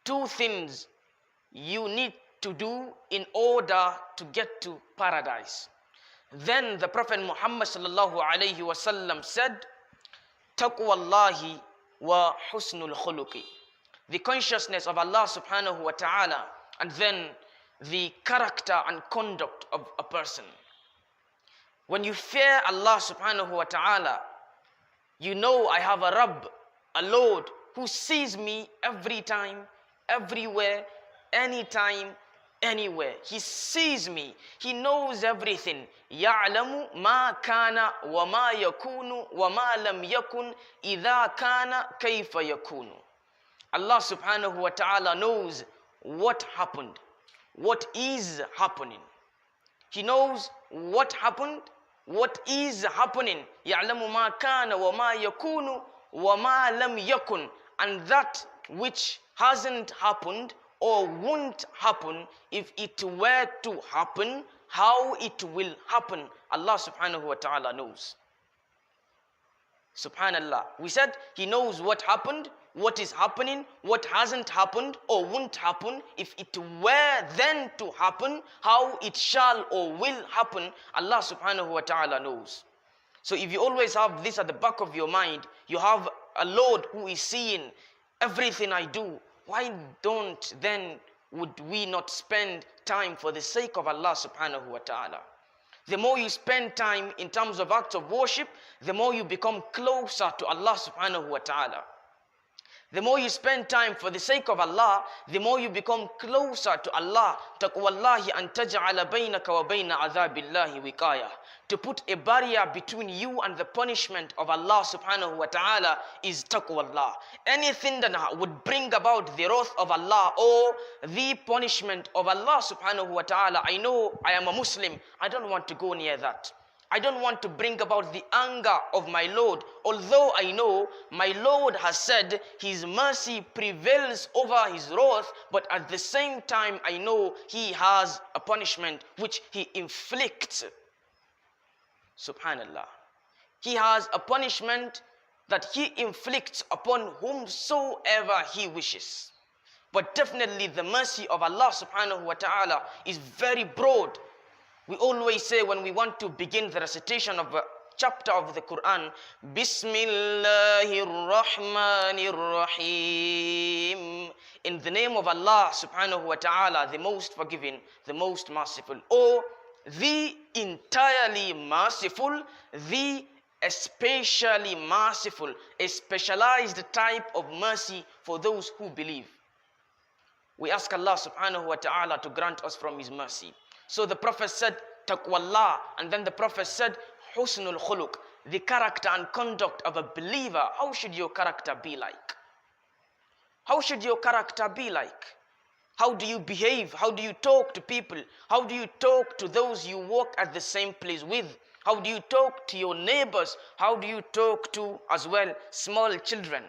two things you need to do in order to get to paradise. Then the Prophet Muhammad sallallahu alayhi wasallam said, Taqwa Allahi wa husnul khuluqi. The consciousness of Allah subhanahu wa ta'ala, and then the character and conduct of a person. When you fear Allah subhanahu wa ta'ala, you know I have a Rabb, a Lord, who sees me every time, everywhere, anytime, anywhere. He sees me. He knows everything. يَعْلَمُ مَا كَانَ وَمَا يَكُونُ وَمَا لَمْ يَكُنْ إِذَا كَانَ كَيْفَ يَكُونُ. Allah subhanahu wa ta'ala knows what happened, what is happening. He knows what happened, what is happening. يَعْلَمُ مَا كَانَ وَمَا يَكُونُ وَمَا لَمْ يَكُنْ. And that which hasn't happened or won't happen, if it were to happen, how it will happen, Allah subhanahu wa ta'ala knows. Subhanallah. We said He knows what happened, what is happening, what hasn't happened or won't happen. If it were then to happen, how it shall or will happen, Allah subhanahu wa ta'ala knows. So if you always have this at the back of your mind, you have a Lord who is seeing everything I do. Why don't then would we not spend time for the sake of Allah subhanahu wa ta'ala? The more you spend time in terms of acts of worship, the more you become closer to Allah subhanahu wa ta'ala. The more you spend time for the sake of Allah, the more you become closer to Allah. Taqwallahi an taj'ala baynaka wa bayna adhabillahi wiqaya. To put a barrier between you and the punishment of Allah subhanahu wa ta'ala is taqwallah. Anything that would bring about the wrath of Allah or the punishment of Allah subhanahu wa ta'ala, I know I am a Muslim, I don't want to go near that. I don't want to bring about the anger of my Lord, although I know my Lord has said His mercy prevails over His wrath, but at the same time I know He has a punishment which He inflicts. Subhanallah. He has a punishment that He inflicts upon whomsoever He wishes. But definitely the mercy of Allah subhanahu wa ta'ala is very broad. We always say when we want to begin the recitation of a chapter of the Qur'an, Bismillahir Rahmanir Rahim. In the name of Allah subhanahu wa ta'ala, the most forgiving, the most merciful, or the entirely merciful, the especially merciful, a specialized type of mercy for those who believe. We ask Allah subhanahu wa ta'ala to grant us from His mercy. So the Prophet said, Taqwallah, and then the Prophet said, Husnul khuluq, the character and conduct of a believer. How should your character be like? How should your character be like? How do you behave? How do you talk to people? How do you talk to those you work at the same place with? How do you talk to your neighbors? How do you talk to, as well, small children?